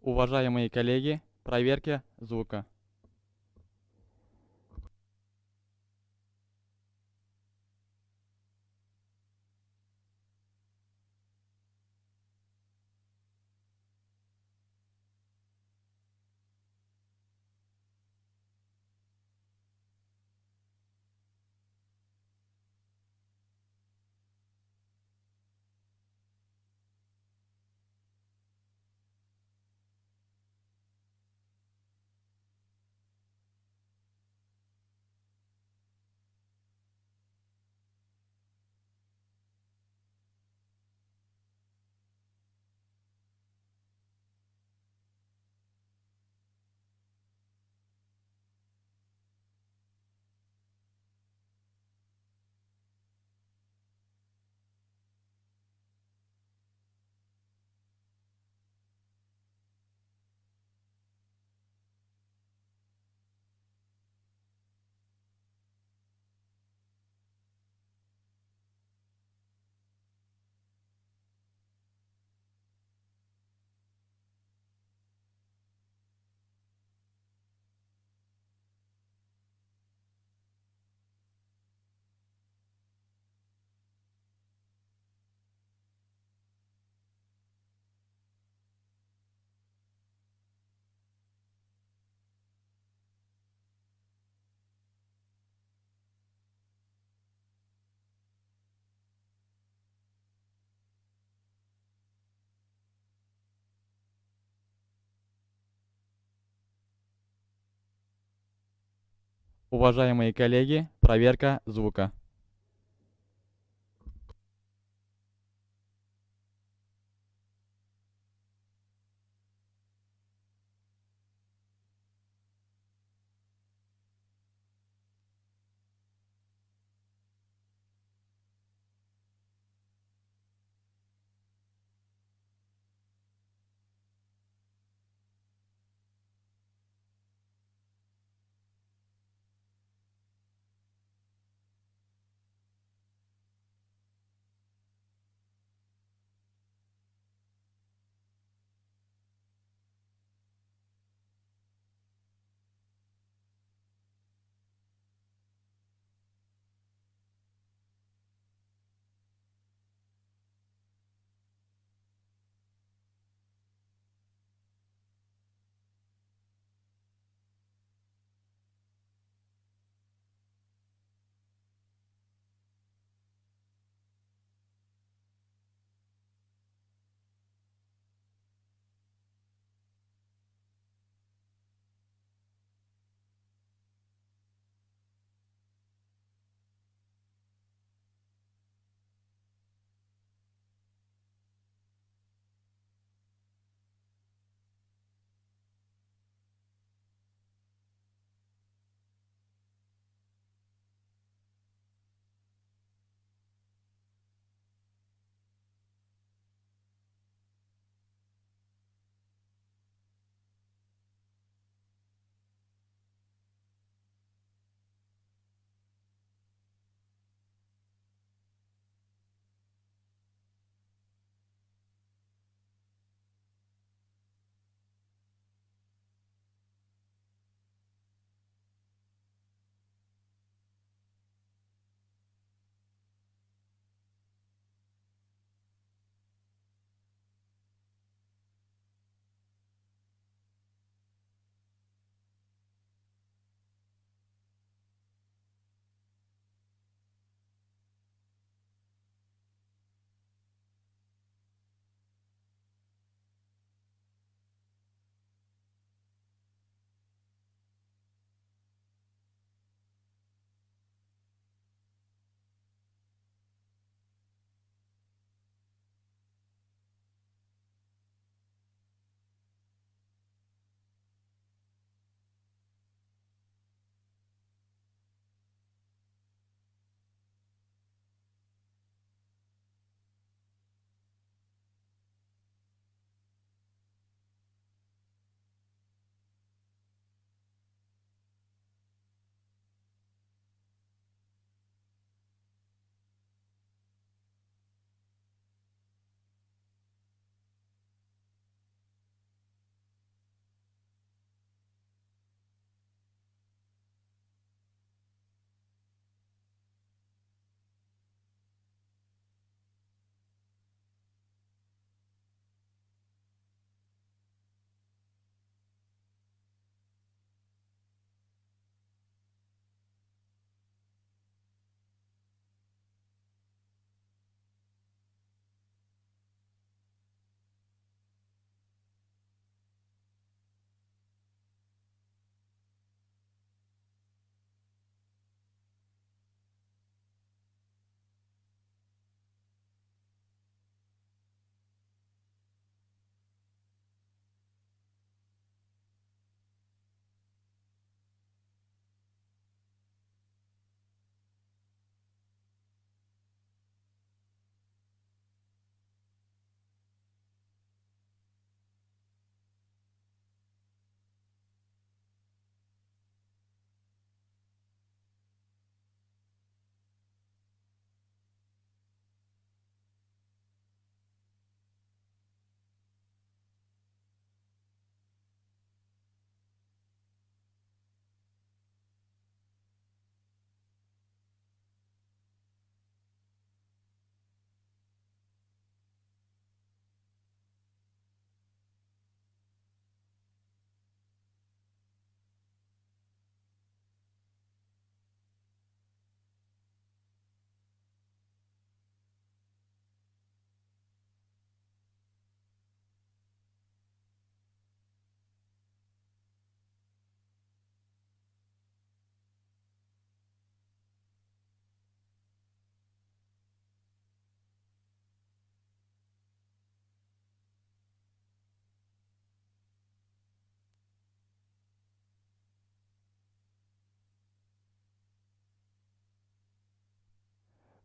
Уважаемые коллеги, проверка звука. Уважаемые коллеги, проверка звука.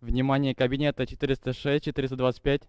Внимание, кабинета 406, 425.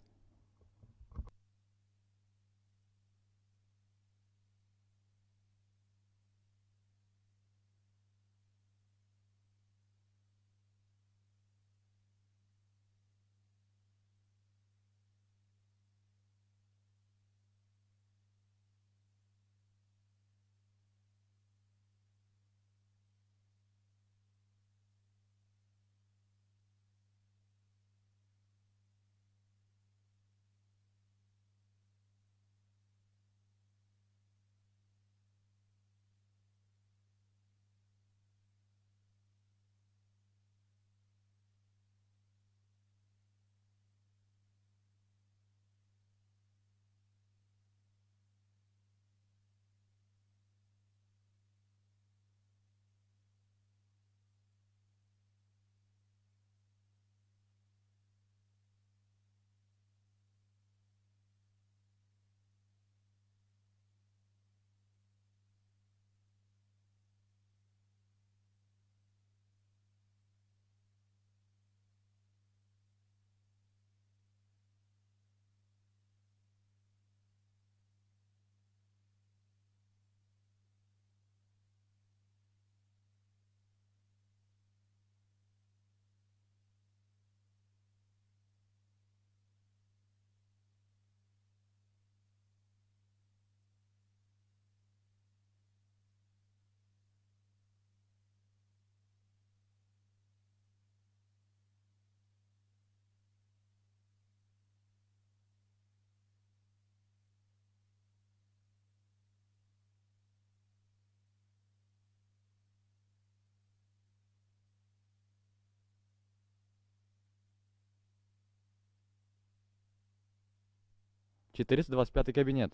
Четыреста двадцать пятый кабинет.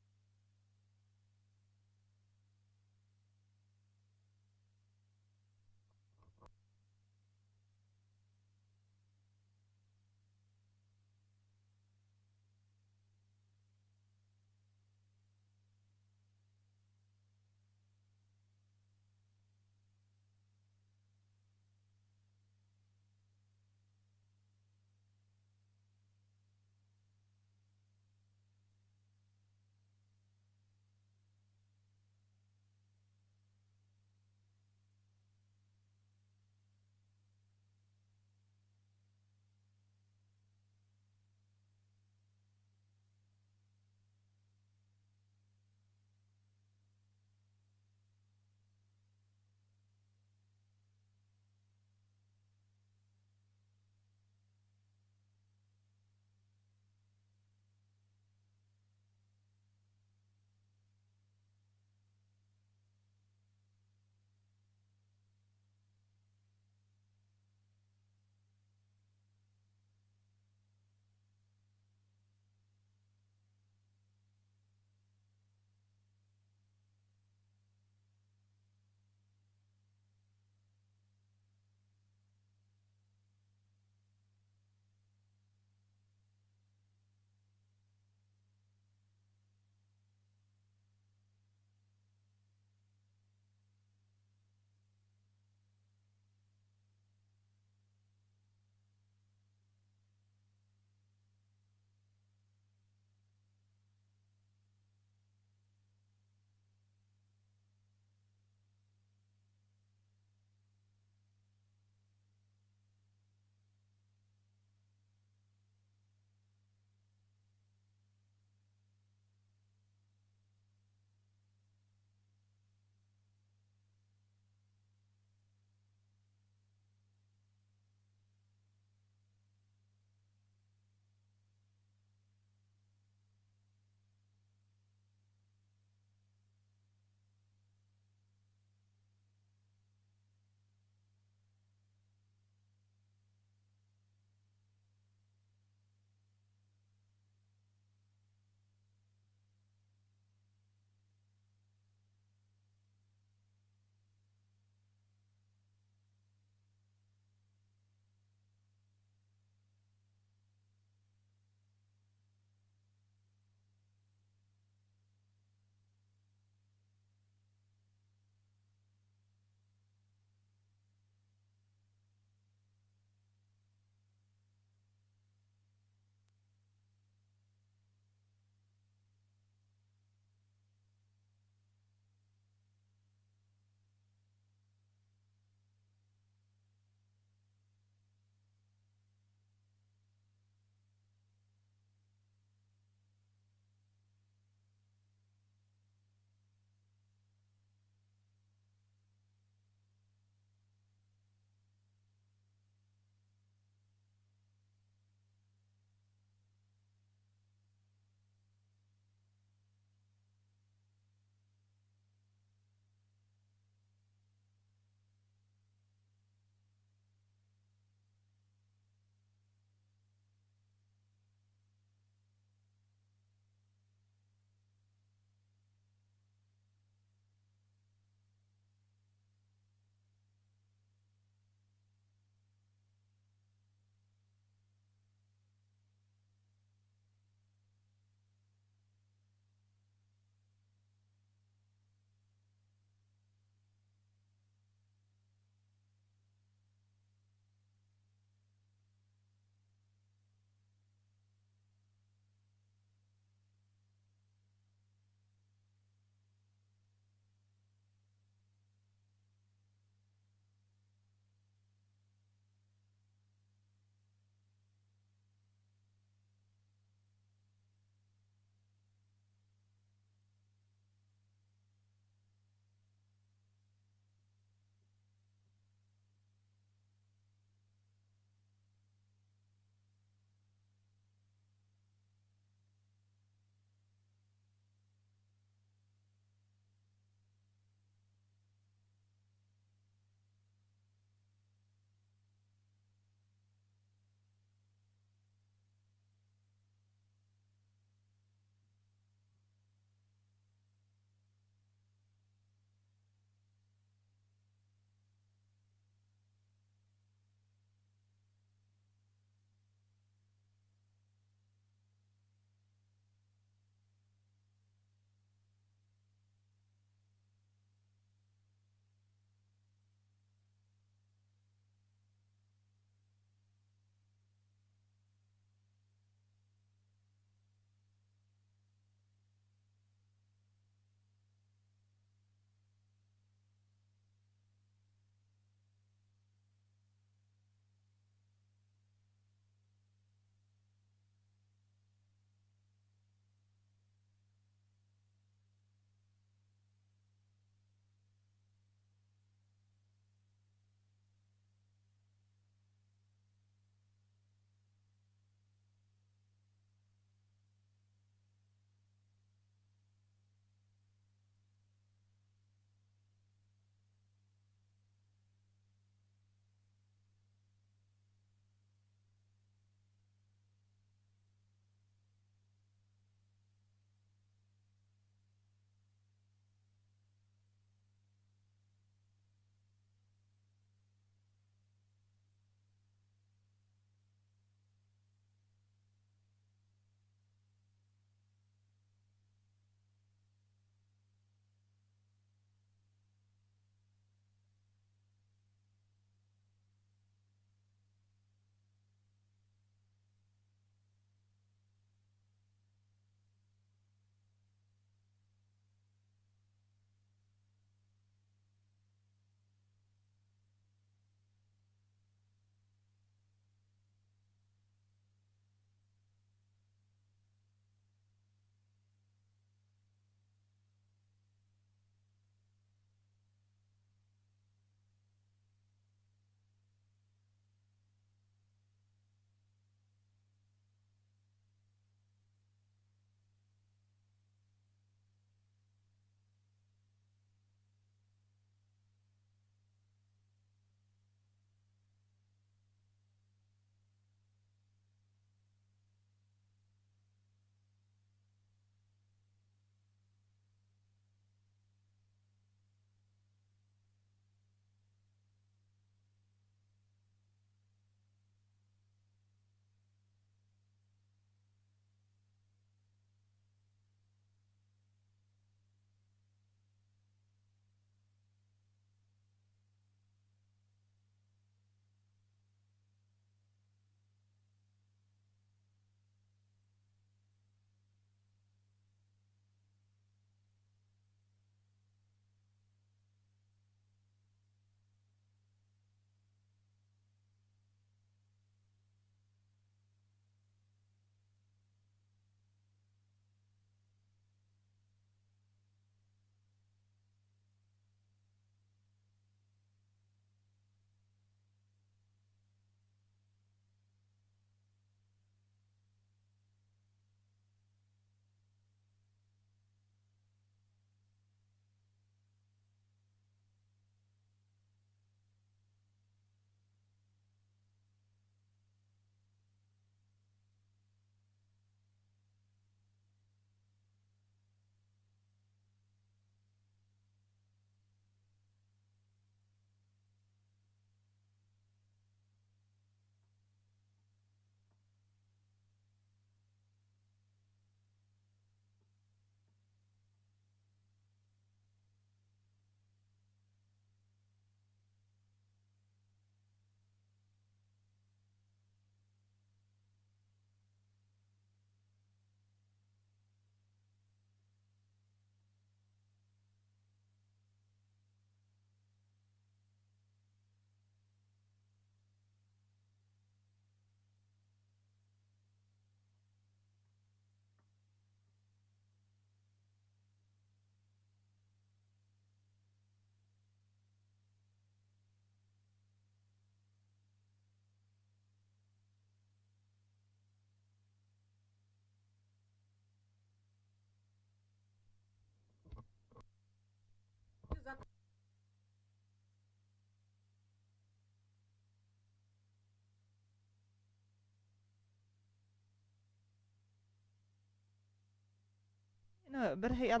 Bir hayal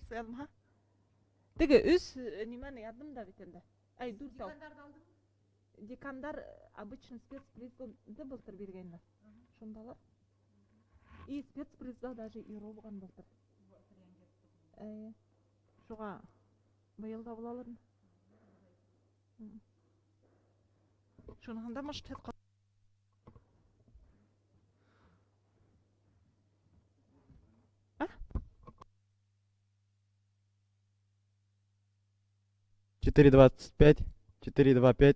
sayalım. Dige üs nimani yardım da bitende. Ay dur tav. Декандар обычно спецпризды былтыр бергенler. Шундаlar. И спецпризда даже и болған былтыр. Шуға быйыл да булалар. Шунһында может 4,25, 4,25.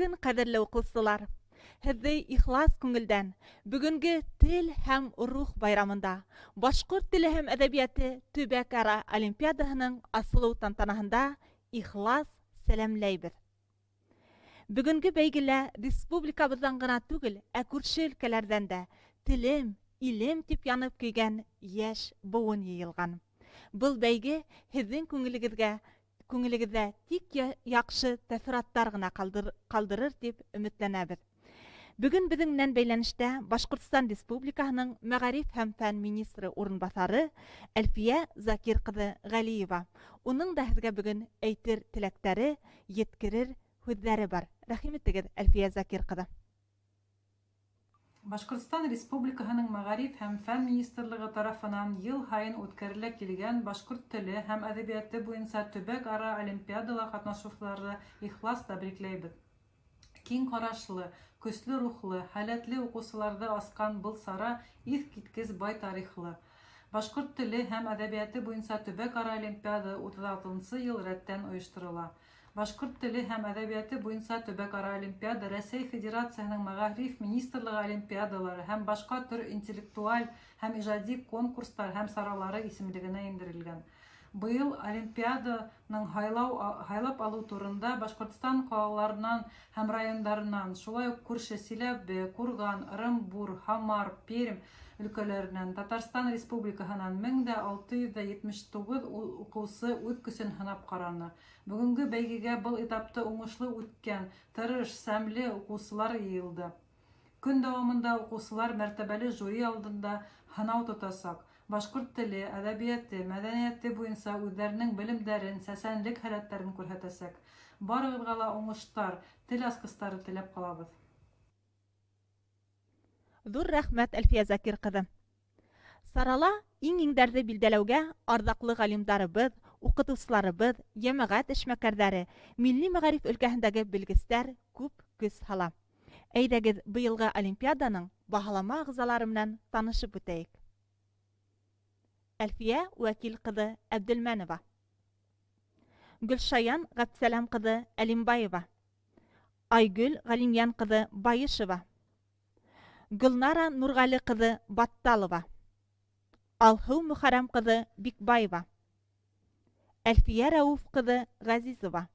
көн, кадерле укучылар. Һеҙҙе ихлас күңелдән бүгенге тел һәм рух байрамында Башҡорт теле һәм әҙәбиәте төбәк-ара олимпиадаһының асылыу тантанаһында ихлас сәләмләйбеҙ. Бүгенге бәйгелә республикабыҙҙан гына түгел, ә күрше өлкәләрҙән дә телем, илем тип янып көйгән йәш быуын йыйылған. Был бәйге һеҙҙең күңелегеҙҙә тик яҡшы тәьҫораттар гына ҡалдырыр тип өмөтләнәбеҙ. Бөгөн беҙҙең менән бәйләнештә Башҡортостан Республикаһының Мәғариф һәм фән министры урынбаҫары Әлфиә Закир ҡыҙы Ғәлиева. Уның да һеҙгә бөгөн әйтер теләктәре, еткерер һүҙҙәре бар. Рәхим итегеҙ, Әлфиә Закир ҡыҙы. Башҡортостан Республикаһының Мәғариф һәм фән министрлығы тарафынан йыл һайын үткәрелә килгән башҡорт теле һәм әҙәбиәте буйынса төбәк-ара олимпиадала ҡатнашыусыларҙы ихлас тәбрикләйбеҙ. Киң ҡарашлы, көслө рухлы, һәләтле уҡыусыларҙы асҡан был сара иҫ киткес бай тарихлы. Башҡорт теле һәм әҙәбиәте буйынса төбәк-ара олимпиада 36-нсы йыл рәттән ойошторола. Башҡорт теле һәм әҙәбиәте буйынса төбәк-ара олимпиада Рәсәй Федерацияһының Мәғариф министрлығы олимпиадалары һәм башҡа төр интеллектуаль һәм ижади конкурстар һәм саралары исемлегенә индерелгән. Быйыл олимпиаданың һайлап алыу турында Башҡортостан ҡалаларынан һәм райондарынан, шулай уҡ күрше Силәбе, Курган, Ырымбур, Һамар, Пермь өлкәләренән, Татарстан Республикаһынан 1679 уҡыусы үҙ көсөн һынап ҡараны. Бөгөнгө бәйгегә был этапты уңышлы үткән, тырыш, сәмле уҡыусылар йыйылды. Көн дауамында уҡыусылар мәртәбәле жюри алдында һынау тотасаҡ. Башҡорт теле, әҙәбиәте, мәҙәниәте буйынса үҙҙәренең белемдәрен, сәсәнлек һәләттәрен күрһәтәсәк. Барығыҙға ла уңыштар, тел асҡыстары теләп ҡалабыҙ. Ҙур рәхмәт, Әлфиә Закир ҡыҙы. Сарала иң-иңдәрҙе билдәләүгә арҙаҡлы ғалимдарыбыҙ, уҡытыусыларыбыҙ, йәмәғәт эшмәкәрҙәре, милли мәғариф өлкәһендәге белгестәр күп көс һала. Әйҙәгеҙ, быйылғы олимпиаданың баһалама ағзалары менән танышып үтәйек. Әлфиә Вәкил ҡыҙы Әбделмәнова, Гөлшаян Ғәбсәләм ҡыҙы Әлимбаева, Айгөл Ғалимйән ҡыҙы Байышева, Гөлнара Нурғәле ҡыҙы Батталова, Алһыу Мөхәррәм ҡыҙы Бикбаева, Әлфиә Рәүеф ҡыҙы Ғәзизова,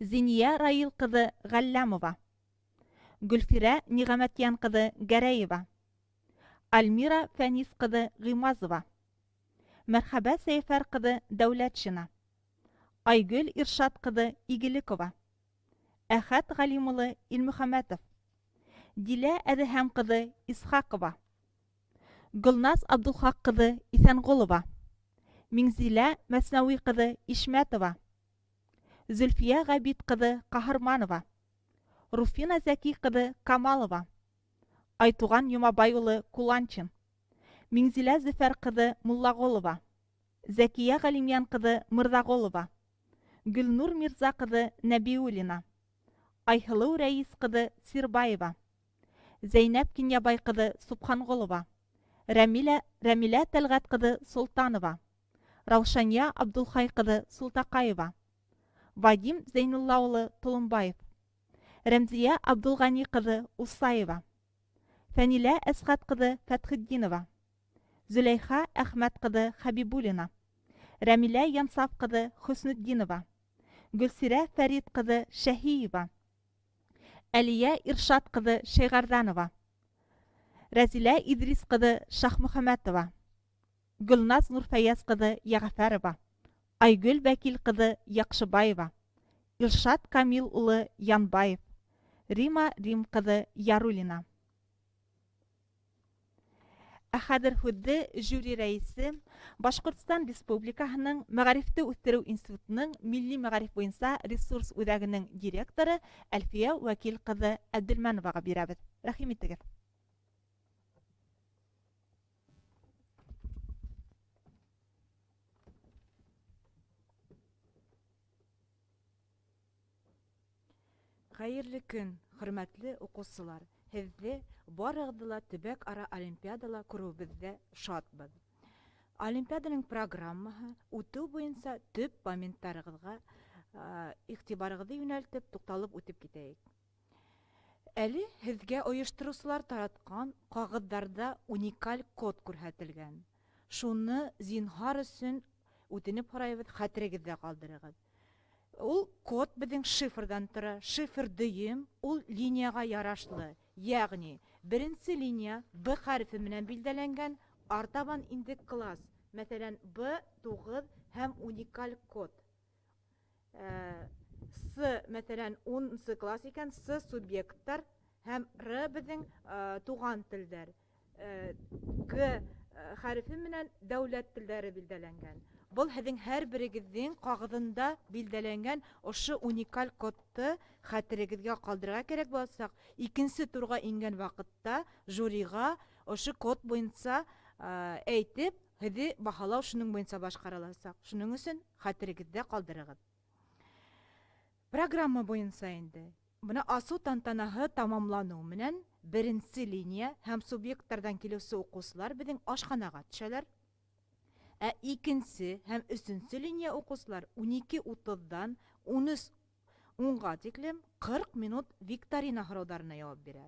Зиния Раил ҡыҙы Ғәлләмова, Гөлфирә Ниғәмәтйән ҡыҙы Гәрәева, Альмира Фәнис ҡыҙы Ғимазова, Мәрхәбә Сәйфәр ҡыҙы Дәүләтшина, Айгөл Иршат ҡыҙы Игелекова, Әхәт Ғалимулы Илмөхәмәтов, Дилә Әҙеһәм ҡыҙы Исхаҡова, Гөлназ Абдулхаҡ ҡыҙы Иҫәнғолова, Миңзилә Мәснәүи ҡыҙы Ишмәтова, Зөлфиә Ғәбит ҡыҙы Ҡаһарманова, Руфина Зәки ҡыҙы Камалова, Айтуған Йомабай улы Куланчин, Миңзилә Зөфәр ҡыҙы Муллағолова, Зәкиә Ғалимйән ҡыҙы Мырҙағолова, Гөлнур Мирза ҡыҙы Нәбиуллина, Айһылыу Рәис ҡыҙы Сирбаева, Зәйнәп Кинйабай ҡыҙы Субханғолова, Рәмилә Тәлғәт ҡыҙы Солтанова, Раушания Абдулхай ҡыҙы Султаҡаева, Вадим Зәйнулла улы Толомбаев, Рәмзиә Абдулғани ҡыҙы Усаева, Фәнилә Әсғәт ҡыҙы Фәтхетдинова, Зөләйха Әхмәт ҡыҙы Хәбибуллина, Рәмилә Янсаф ҡыҙы Хөснетдинова, Гөлсирә Фәрит ҡыҙы Шәһиева, Әлиә Иршат ҡыҙы Шәйғәрҙанова, Рәзилә Идрис ҡыҙы Шахмөхәмәтова, Гөлназ Нурфәйәс ҡыҙы Яғәфәрова, Айгөл Вәкил ҡыҙы Яҡшыбаева, Илшат Камил улы Янбаев, Рима Рим ҡыҙы Ярулина. Ә хәҙер һүҙҙе жюри рәйесе, Башҡортостан Республикаһының Мәғарифты үҫтереү институтының милли мәғариф буйынса ресурс үҙәгенең директоры Әлфиә Вәкил ҡыҙы Әбделмәноваға бирәбеҙ. Рәхим итегеҙ. Хәйерле көн, хөрмәтле уҡыусылар. Һеҙҙе барығыҙҙы ла төбәк-ара олимпиадала күреүебеҙҙә шатбыҙ. Олимпиаданың программаһы үтеү буйынса төп моменттарығыҙға игътибарыгызны юнәлтеп, тукталып үтеп китәйек. Әле һезгә оештыручылар тараткан кагыйдәләрдә уникаль код күрсәтелгән. Шуны зинһар өчен үтенеп һорайбыз, хәтерегездә калдырыгыз. Ул код безнең шифрдан тора. Шифр дөем, ул линияга ярашлы. Ягъни, беренче линия Б хәрефе белән билдәләнгән, артабан инде класс. Мәсәлән, B9 һәм уникаль код. С, мәсәлән, 10 класс икән, С субъекттар һәм Р безнең туган телдәр. Г хәрефе белән дәүләт телләре билдәләнгән. Бұл һеҙҙең һәр берегеҙҙең ҡағыҙында билдәләнгән ошо уникаль кодты хәтерегеҙгә ҡалдырырға кәрәк буласаҡ. Икенсе турға ингән ваҡытта жюриға ошо код буйынса әйтеп, һеҙҙе баһалау шуның буйынса башҡарыласаҡ. Шуның өсөн хәтерегеҙҙә ҡалдырығыҙ. Программа буйынса инде. Бына асыу тантанаһы тамамланыу менән беренсе линия һәм субъекттардан килеүсе уҡыусылар беҙҙең ашханаға төшәләр. Ә икенсе һәм өсөнсө линия уҡыусылар 12:30-дан 13:10-ға тиклем 40 минут викторина һорауҙарына яуап бирә.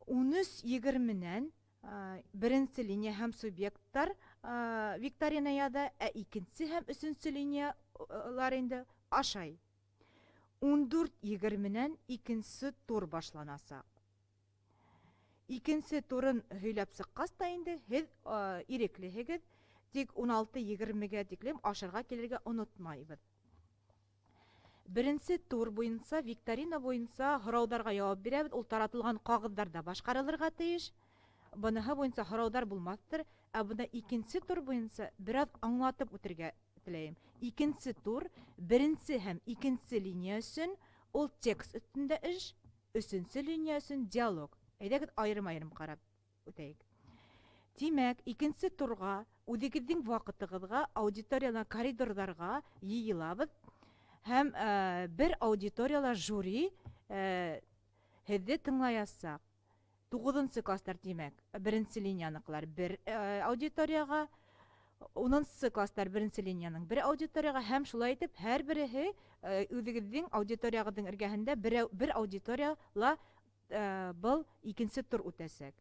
13:20-нән беренсе линия һәм субъекттар викторина яҙа, ә икенсе һәм өсөнсө линиялар инде ашай. 14:20-нән икенсе тур башланасаҡ. Икенсе турын һөйләп сыҡҡас та инде һеҙ иреклеһегеҙ, тик 16:20-гә тиклем ашарға килергә онотмайбыҙ. Беренсе тур буйынса, викторина буйынса һорауҙарға яуап бирәбеҙ. Ул таратылған ҡағыҙҙарда башҡарылырға тейеш. Быныһы буйынса һорауҙар булмаҫтыр, ә бына икенсе тур буйынса бераҙ аңлатып үтергә теләйем. Икенсе тур, беренсе һәм икенсе линия өсөн ул текст өҫтөндә эш, өсөнсө линия өсөн диалог. Әйҙәгеҙ айырым-айырым ҡарап үтәйек. Тимәк, икенсе турға үҙегеҙҙең ваҡытығыҙға аудиторияла коридорҙарға йыйылабыҙ һәм бер аудиторияла жюри һеҙҙе тыңлаясаҡ. 9-нсы кластар тимәк, беренсе линияныҡылар бер аудиторияға, 10-нсы кластар беренсе линияның бер аудиторияға һәм шулай итеп, һәр береһе үҙегеҙҙең аудиторияғыҙҙың эргәһендә бер аудиторияла был икенсе тур үтәсәк.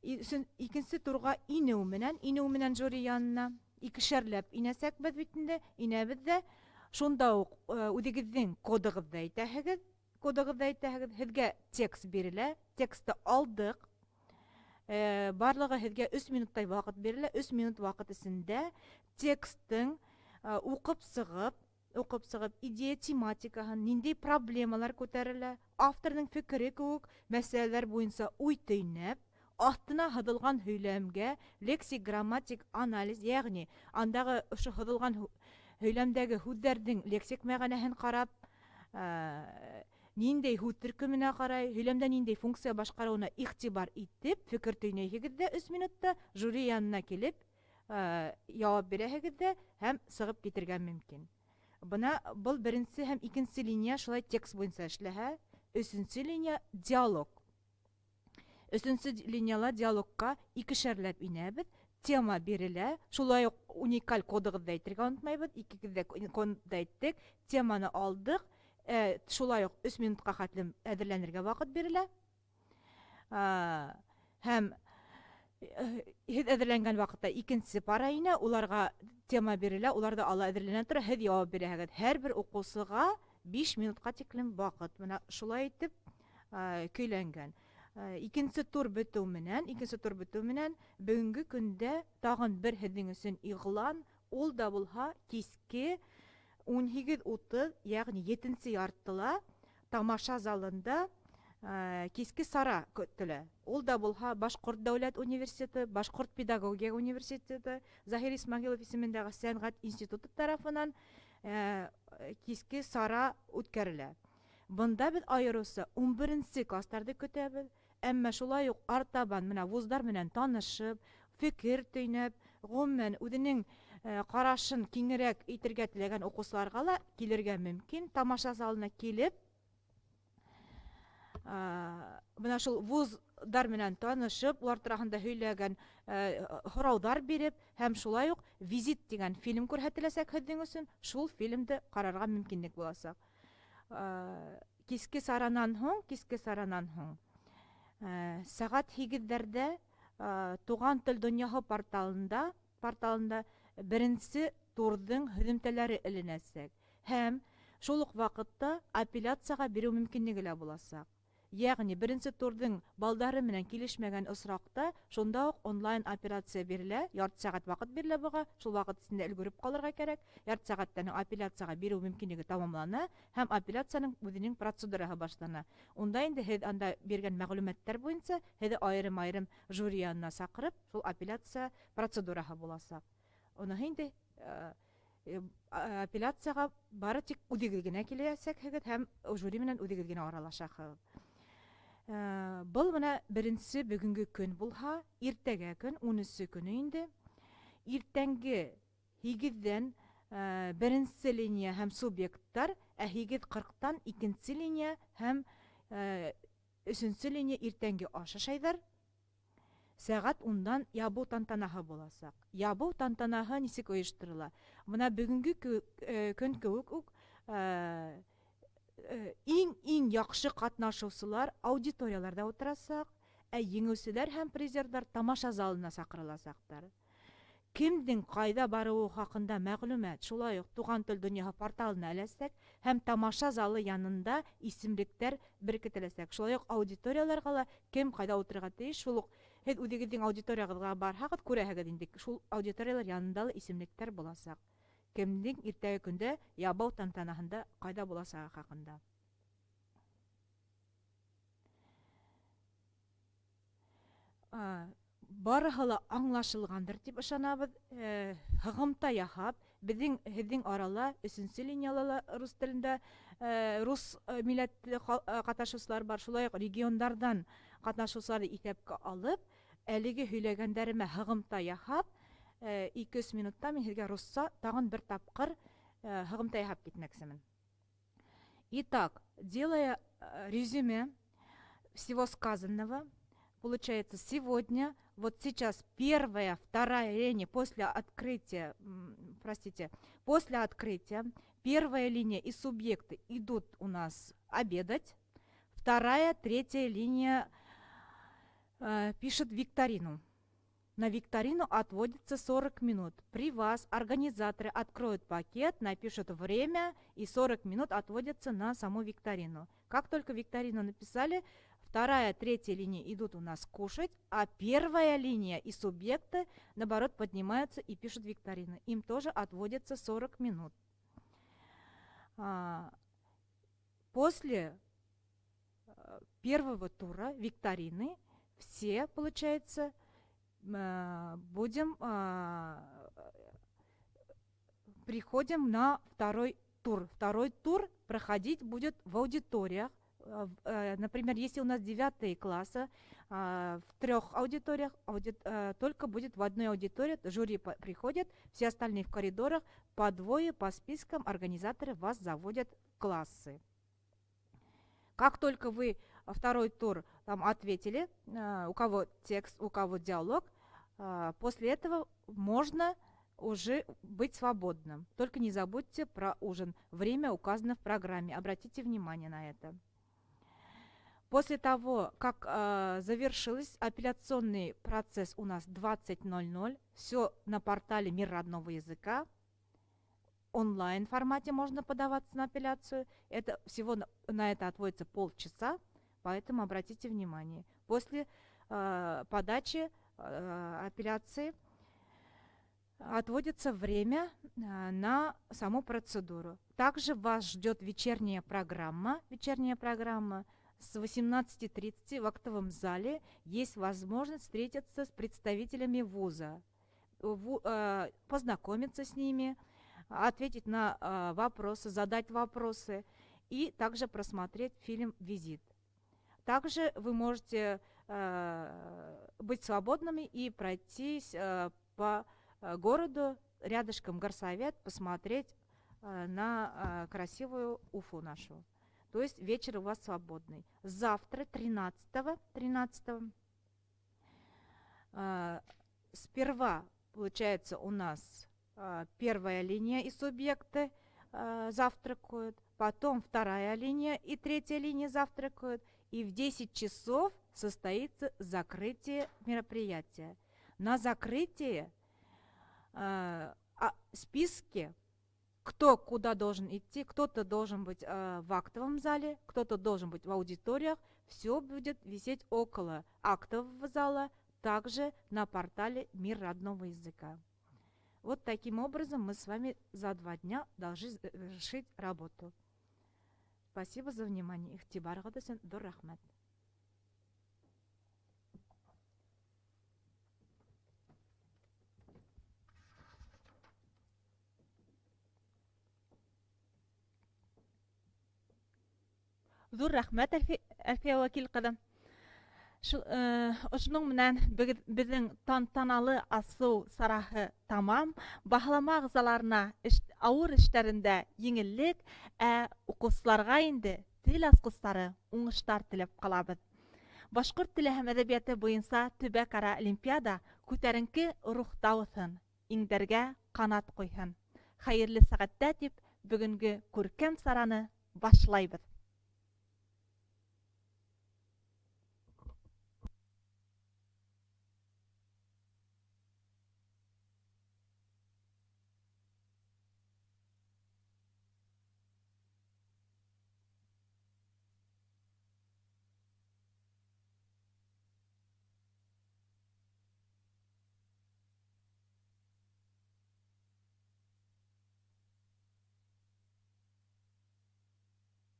Икенсе турға инеү менән жюри янына икешәрләп инәсәкбеҙ бит инде, инәбеҙ ҙә, шунда уҡ үҙегеҙҙең кодығыҙҙы әйтәһегеҙ, һеҙгә текст бирелә, текстты алдыҡ, барлығы һеҙгә 3 минуттай ваҡыт бирелә, 3 минут ваҡыт эсендә текстың уҡып сығып, идея тематикаһын, ниндәй проблемалар күтәрелә, авторның фекере кеүек мәсьәләләр буйынса уй төйнәп, астына һыҙылған һөйләмгә лексик, грамматик анализ, йәғни андағы ошо һыҙылған һөйләмдәге һүҙҙәрҙең лексик мәғәнәһен ҡарап, ниндәй һүҙ төркөмөнә ҡарай, һөйләмдә ниндәй функция башҡарыуына иғтибар итеп, фекер төйнәйһегеҙ ҙә 3 минутта жюри янына килеп яуап бирәһегеҙ ҙә һәм сығып китергә мөмкин. Бына был беренсе һәм икенсе линия шулай текст буйынса эшләһә, өсөнсө линия диалог. Өсөнсө линияла диалогка икешәрләп инәбеҙ, тема бирелә, шулай уҡ уникаль кодығыҙҙы әйтергә онотмайбыҙ, икегеҙҙә кодты әйттек, теманы алдыҡ, шулай уҡ 3 минутҡа хәтлем әҙерләнергә ваҡыт бирелә. Һәм һеҙ әҙерләнгән ваҡытта икенсе пара инә, уларға тема бирелә, уларҙы ала әҙерләнә тора, һеҙ яуап бирәһегеҙ. Һәр бер уҡыусыға 5 минутҡа тиклем ваҡыт. Бына шулай итеп көйләнгән. Икенсе тур бөтөү менән бөгөнгө көндә тағын бер һеҙҙең өсөн иғлан, ул да булһа киске 18:30, йәғни 7-нче яртыла тамаша залында киске сара көтөлә. Ул да булһа Башҡорт дәүләт университеты, Башҡорт педагогия университеты, Заһир Исмәғилов исемендәге сәнғәт институты тарафынан киске сара үткәрелә. Бында беҙ айырыуса 11-нсе кластарҙы көтәбеҙ, әммә шулай уҡ артабан менә вуздар менән танышып, фекер төйнәп, ғөмүмән үҙенең ҡарашын киңерәк итергә теләгән уҡыусыларға ла килергә мөмкин. Тамаша залына килеп, Менә шул вуздар менән танышып, улар турында һөйләгән һораудар биреп, һәм шулай ук «Визит» дигән фильм күрһәтеләсәк һеҙҙең өсөн, шул фильмды ҡарарға мөмкинлек буласаҡ. Киске саранан һуң, сәғәт 8-дәрдә Туған тел донъяһы порталында беренсе турҙың һөҙөмтәләре эленәсәк. Һәм шул уҡ ваҡытта апелляцияға биреү мөмкинлеге лә буласаҡ. Йәғни, беренсе турҙың балдары менән килешмәгән осраҡта, шунда уҡ онлайн операция бирелә, ярты сәғәт ваҡыт бирелә быға, шул ваҡыт эсендә өлгөрөп ҡалырға кәрәк, ярты сәғәттән апелляцияға биреү мөмкинлеге тамамлана, һәм апелляцияның үҙенең процедураһы башлана. Унда инде һеҙ анда биргән мәғлүмәттәр буйынса, һеҙҙе айырым-айырым жюри янына саҡырып, шул апелляция процедураһы буласаҡ. Уныһы инде апелляцияға бары тик үҙегеҙ генә киләсәкһегеҙ һәм жюри менән үҙегеҙ генә аралашаһығыҙ. Был менә беренсе бөгөнгө көн булһа, иртәгә көн, 13 көнө инде. Иртәнге 8-дән беренсе линия һәм субъекттар, 8:40-тан икенсе линия һәм өсөнсө линия иртәнге аш ашайҙар. Сәғәт 10-дан ябыу тантанаһы буласаҡ. Ябыу тантанаһы нисек ойошторола? Менә бөгөнгө көн кеүек үк иң яҡшы ҡатнашыусылар аудиторияларҙа ултырасаҡ, ә еңеүселәр һәм призерҙар тамаша залына саҡырыласаҡтар. Кемдең ҡайҙа барыуы хаҡында мәғлүмәт шулай уҡ Туған тел донъяһы порталына эләсәк һәм тамаша залы янында исемлектәр беркетеләсәк. Шулай уҡ аудиторияларға ла кем ҡайҙа ултырырға тейеш, шул уҡ һеҙ үҙегеҙҙең аудиторияғыҙға барһағыҙ, күрәһегеҙ инде, шул аудиториялар янында ла исемлектәр буласаҡ. Кемдең иртәгә көндә ябыу тантанаһында ҡайҙа буласағы хаҡында. Барыһы ла аңлашылғандыр тип ышанабыҙ. Һығымта яһап, һеҙҙең арала 3-нсе линияла ла рус телендә рус милләтле ҡатнашыусылар бар, шулай уҡ региондардан ҡатнашыусыларҙы иҫәпкә алып, әлеге һөйләгәндәремә һығымта яһап, 2-3 минутта мин һеҙгә русса тағын бер тапҡыр һығымта яһап китмәксемен. Итак, делая резюме всего сказанного, получается, сегодня, вот сейчас первая, вторая линия после открытия, первая линия и субъекты идут у нас обедать, вторая, третья линия пишет викторину. На викторину отводится 40 минут. При вас организаторы откроют пакет, напишут время, и 40 минут отводятся на саму викторину. Как только викторину написали, вторая, третья линия идут у нас кушать, а первая линия и субъекты, наоборот, поднимаются и пишут викторину. Им тоже отводится 40 минут. После первого тура викторины все, получается, приходим на второй тур. Второй тур проходить будет в аудиториях. Например, если у нас 9 классы, в 3 аудиториях, только будет в одной аудитории, жюри приходит, все остальные в коридорах, по двое, по спискам организаторы вас заводят в классы. Как только вы второй тур там ответили, у кого текст, у кого диалог, после этого можно уже быть свободным. Только не забудьте про ужин. Время указано в программе. Обратите внимание на это. После того, как завершился апелляционный процесс у нас 20:00, все на портале «Мир родного языка». Онлайн формате можно подаваться на апелляцию. Это всего на это отводится полчаса, поэтому обратите внимание. После подачи апелляции отводится время на саму процедуру. Также вас ждет вечерняя программа. С 18:30 в актовом зале есть возможность встретиться с представителями вуза, познакомиться с ними, ответить на вопросы, задать вопросы и также просмотреть фильм «Визит». Также вы можете быть свободными и пройтись по городу, рядышком горсовет, посмотреть на красивую Уфу нашу. То есть вечер у вас свободный. Завтра, 13-го, сперва, получается, у нас первая линия и субъекты завтракают, потом вторая линия и третья линия завтракают, и в 10 часов состоится закрытие мероприятия. На закрытии списки, кто куда должен идти, кто-то должен быть в актовом зале, кто-то должен быть в аудиториях, все будет висеть около актового зала, также на портале «Мир родного языка». Вот таким образом мы с вами за 2 дня должны завершить работу. Спасибо за внимание. Ихтибарга десен дур рахмат. Зур рахмат, Әлфия вәкил кадам. Ошның менән безнең тантаналы асу сарахы тамам. Баһлама агзаларына авыр эшләрендә еңеллек, укучыларга инде тел аскыслары уңышлар теләп калабыз. Башкорт теле һәм әдәбияты буенча төбәк-ара олимпиада күтәренке рухта үтсен, иңдәргә канат куйсын. Хәерле сәгатьтә дип, бүгенге күркәм сараны башлайбыз.